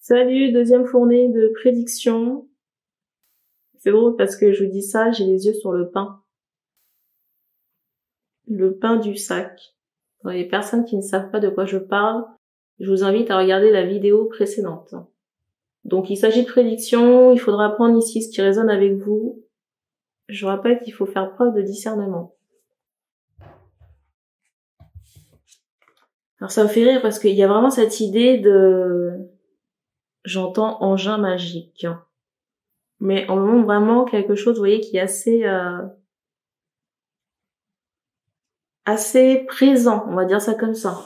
Salut, deuxième fournée de prédiction. C'est drôle parce que je vous dis ça, j'ai les yeux sur le pain. Le pain du sac. Pour les personnes qui ne savent pas de quoi je parle, je vous invite à regarder la vidéo précédente. Donc il s'agit de prédiction, il faudra prendre ici ce qui résonne avec vous. Je rappelle qu'il faut faire preuve de discernement. Alors ça me fait rire parce qu'il y a vraiment cette idée de... J'entends engin magique. Mais on me montre vraiment quelque chose, vous voyez, qui est assez présent, on va dire ça comme ça.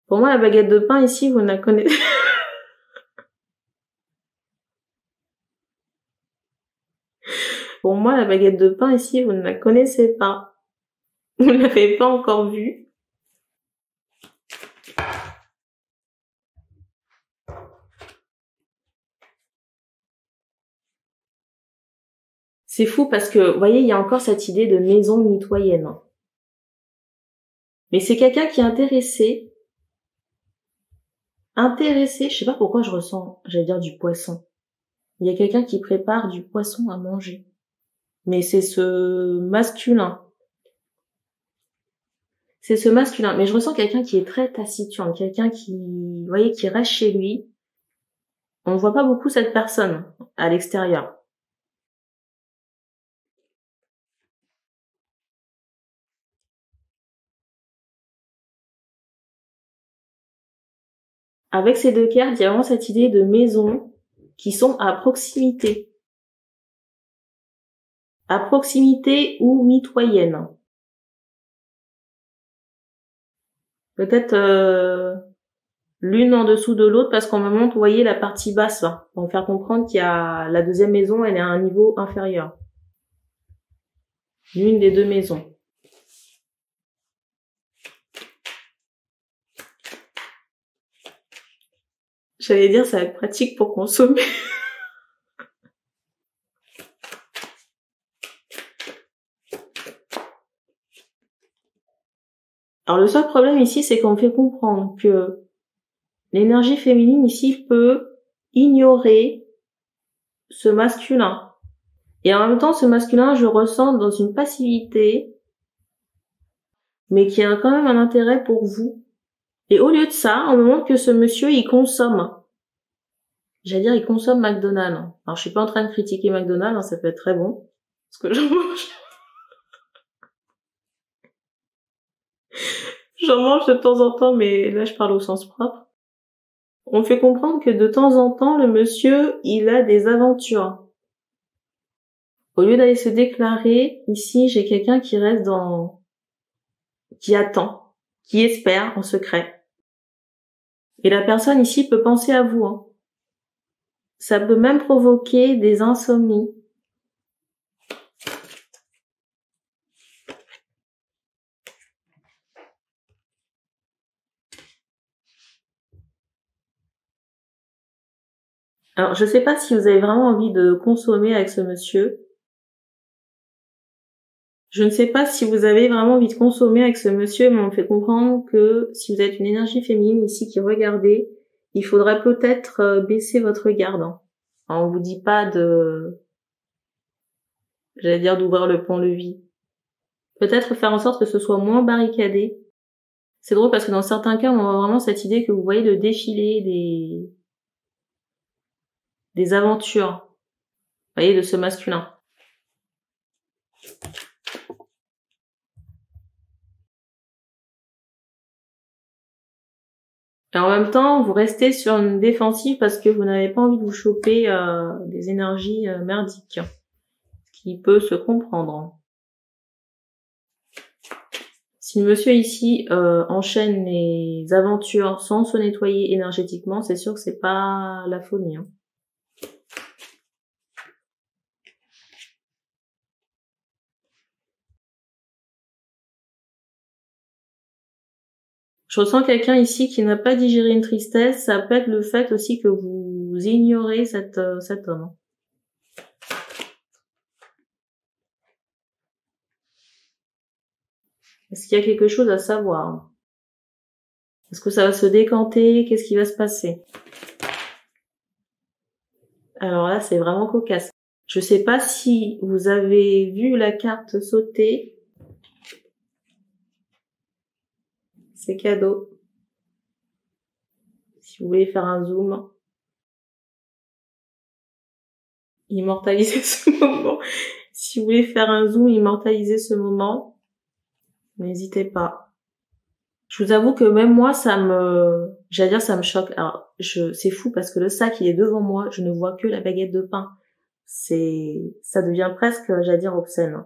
Pour moi, la baguette de pain ici, vous ne la connaissez... Pour moi, la baguette de pain ici, vous ne la connaissez pas. Vous ne l'avez pas encore vue. C'est fou parce que, vous voyez, il y a encore cette idée de maison mitoyenne. Mais c'est quelqu'un qui est intéressé. Je sais pas pourquoi je ressens, j'allais dire du poisson. Il y a quelqu'un qui prépare du poisson à manger. Mais c'est ce masculin. C'est ce masculin. Mais je ressens quelqu'un qui est très taciturne, quelqu'un qui, vous voyez, qui reste chez lui. On ne voit pas beaucoup cette personne à l'extérieur. Avec ces deux cartes, il y a vraiment cette idée de maisons qui sont à proximité. À proximité ou mitoyenne. Peut-être l'une en dessous de l'autre parce qu'on me montre, vous voyez, la partie basse, là, pour me faire comprendre qu'il y a la deuxième maison, elle est à un niveau inférieur. L'une des deux maisons. J'allais dire, ça va être pratique pour consommer. Alors le seul problème ici, c'est qu'on me fait comprendre que l'énergie féminine ici peut ignorer ce masculin. Et en même temps, ce masculin, je ressens dans une passivité, mais qui a quand même un intérêt pour vous. Et au lieu de ça, on me montre que ce monsieur, il consomme. J'allais dire, il consomme McDonald's. Alors, je suis pas en train de critiquer McDonald's, hein, ça peut être très bon. Parce que j'en mange. J'en mange de temps en temps, mais là, je parle au sens propre. On fait comprendre que de temps en temps, le monsieur, il a des aventures. Au lieu d'aller se déclarer, ici, j'ai quelqu'un qui reste qui attend, qui espère en secret. Et la personne ici peut penser à vous, hein. Ça peut même provoquer des insomnies. Alors, je sais pas si vous avez vraiment envie de consommer avec ce monsieur. Je ne sais pas si vous avez vraiment envie de consommer avec ce monsieur, mais on me fait comprendre que si vous êtes une énergie féminine ici qui regardez, il faudrait peut-être baisser votre garde. Hein. Alors, on vous dit pas j'allais dire d'ouvrir le pont-levis. Peut-être faire en sorte que ce soit moins barricadé. C'est drôle parce que dans certains cas, on a vraiment cette idée que vous voyez le défilé des aventures. Vous voyez, de ce masculin. Et en même temps, vous restez sur une défensive parce que vous n'avez pas envie de vous choper des énergies merdiques. Ce qui peut se comprendre. Si le monsieur ici enchaîne les aventures sans se nettoyer énergétiquement, c'est sûr que c'est pas la folie. Hein. Je ressens quelqu'un ici qui n'a pas digéré une tristesse. Ça peut être le fait aussi que vous ignorez cet homme. Est-ce qu'il y a quelque chose à savoir? Est-ce que ça va se décanter? Qu'est-ce qui va se passer? Alors là, c'est vraiment cocasse. Je sais pas si vous avez vu la carte sauter. C'est cadeau. Si vous voulez faire un zoom. Immortaliser ce moment. Si vous voulez faire un zoom, immortaliser ce moment, n'hésitez pas. Je vous avoue que même moi, j'allais dire, ça me choque. Alors, c'est fou parce que le sac, il est devant moi, je ne vois que la baguette de pain. Ça devient presque, j'allais dire, obscène.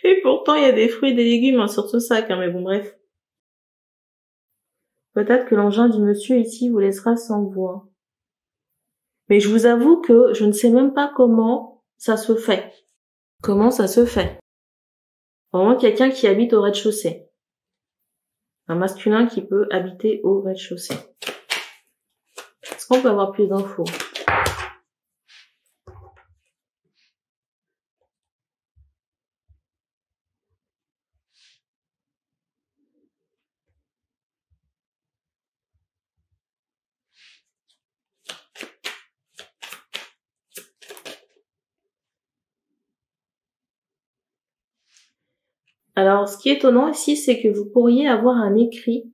Et pourtant, il y a des fruits et des légumes sur ce sac, mais bon, bref. Peut-être que l'engin du monsieur ici vous laissera sans voix. Mais je vous avoue que je ne sais même pas comment ça se fait. Comment ça se fait? Vraiment quelqu'un qui habite au rez-de-chaussée. Un masculin qui peut habiter au rez-de-chaussée. Est-ce qu'on peut avoir plus d'infos? Alors, ce qui est étonnant ici, c'est que vous pourriez avoir un écrit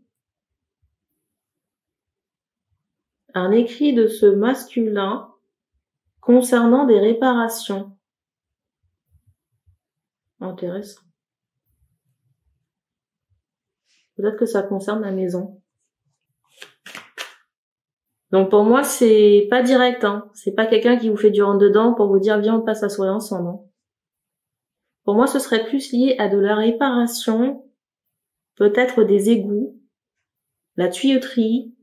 de ce masculin concernant des réparations. Intéressant. Peut-être que ça concerne la maison. Donc pour moi, c'est pas direct, hein. C'est pas quelqu'un qui vous fait du rentre-dedans pour vous dire viens on passe la soirée ensemble. Hein. Pour moi, ce serait plus lié à de la réparation, peut-être des égouts, la tuyauterie,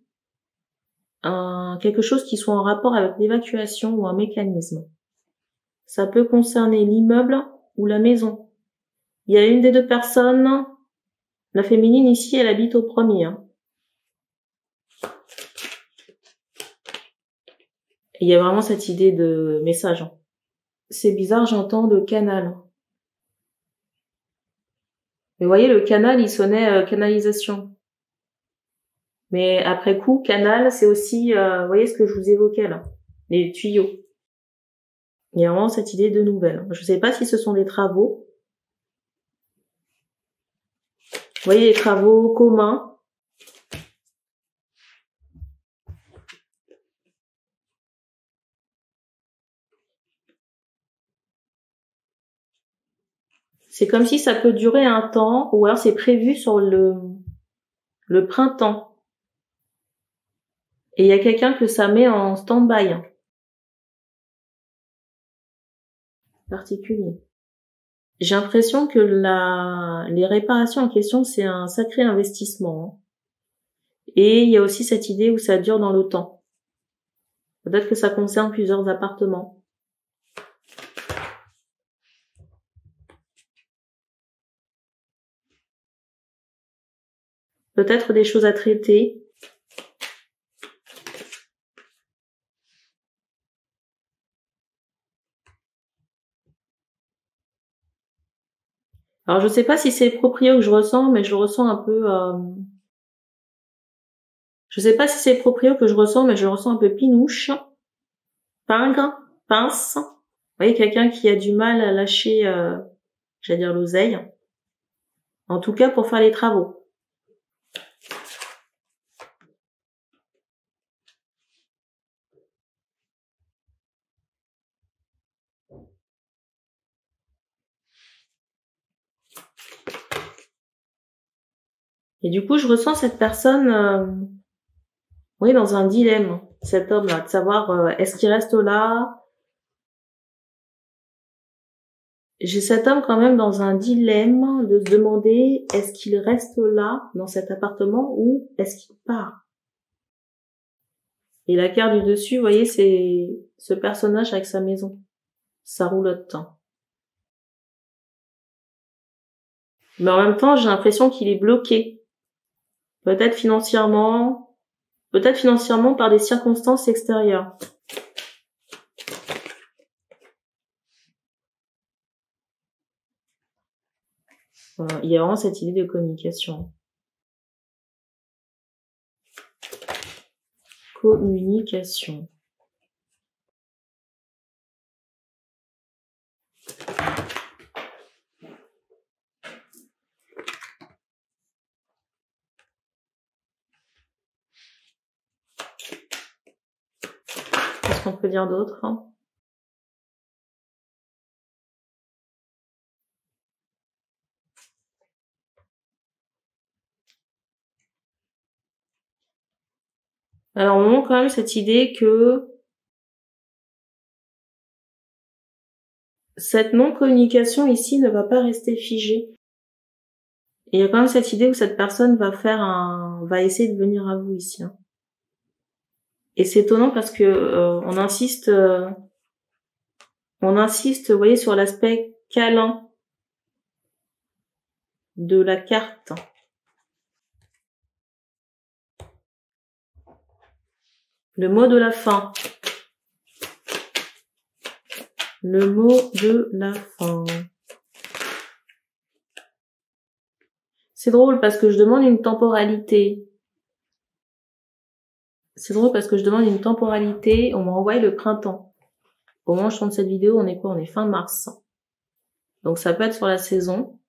quelque chose qui soit en rapport avec l'évacuation ou un mécanisme. Ça peut concerner l'immeuble ou la maison. Il y a une des deux personnes, la féminine ici, elle habite au premier. Hein. Et il y a vraiment cette idée de message. Hein. C'est bizarre, j'entends le canal. Mais vous voyez, le canal, il sonnait canalisation. Mais après coup, canal, c'est aussi, vous voyez ce que je vous évoquais là, les tuyaux. Il y a vraiment cette idée de nouvelle. Je ne sais pas si ce sont des travaux. Vous voyez les travaux communs. C'est comme si ça peut durer un temps, ou alors c'est prévu sur le printemps. Et il y a quelqu'un que ça met en stand-by. Particulier. J'ai l'impression que les réparations en question, c'est un sacré investissement. Et il y a aussi cette idée où ça dure dans le temps. Peut-être que ça concerne plusieurs appartements. Peut-être des choses à traiter. Alors je sais pas si c'est proprio que je ressens, mais je le ressens un peu. Je sais pas si c'est proprio que je ressens, mais je le ressens un peu pinouche, pingre, pince. Vous voyez quelqu'un qui a du mal à lâcher, j'allais dire l'oseille. En tout cas pour faire les travaux. Et du coup je ressens cette personne, oui, dans un dilemme, cet homme-là, de savoir est-ce qu'il reste là. J'ai cet homme quand même dans un dilemme de se demander est-ce qu'il reste là dans cet appartement ou est-ce qu'il part. Et la carte du dessus, vous voyez, c'est ce personnage avec sa maison. Ça roulotte. Mais en même temps, j'ai l'impression qu'il est bloqué. peut-être financièrement par des circonstances extérieures. Voilà, il y a vraiment cette idée de communication. Communication. Qu'est-ce qu'on peut dire d'autre, hein? Alors, on a quand même cette idée que cette non-communication ici ne va pas rester figée. Et il y a quand même cette idée où cette personne va essayer de venir à vous ici, hein. Et c'est étonnant parce que on insiste, vous voyez, sur l'aspect câlin de la carte. Le mot de la fin. Le mot de la fin. C'est drôle parce que je demande une temporalité. On m'a envoyé le printemps. Au moment où je tourne cette vidéo, on est quoi? On est fin mars. Donc ça peut être sur la saison.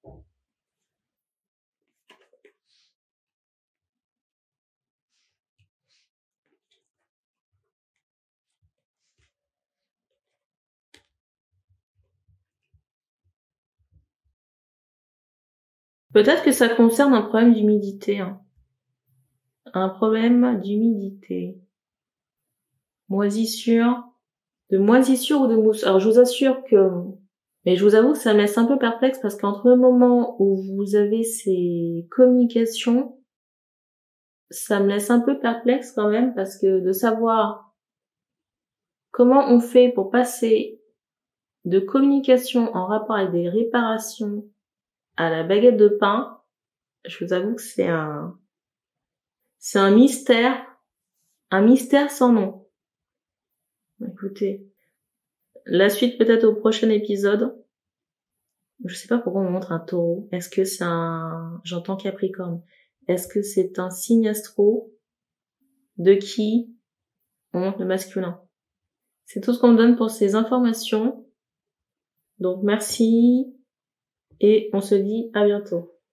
Peut-être que ça concerne un problème d'humidité, hein. Un problème d'humidité. Moisissure ou de mousse. Alors je vous assure que, mais je vous avoue que ça me laisse un peu perplexe parce qu'entre le moment où vous avez ces communications, ça me laisse un peu perplexe quand même parce que de savoir comment on fait pour passer de communication en rapport avec des réparations à la baguette de pain, je vous avoue que c'est un mystère sans nom. Écoutez, la suite peut-être au prochain épisode. Je sais pas pourquoi on me montre un taureau. Est-ce que c'est j'entends Capricorne. Est-ce que c'est un signe astro de qui on montre le masculin? C'est tout ce qu'on me donne pour ces informations. Donc merci et on se dit à bientôt.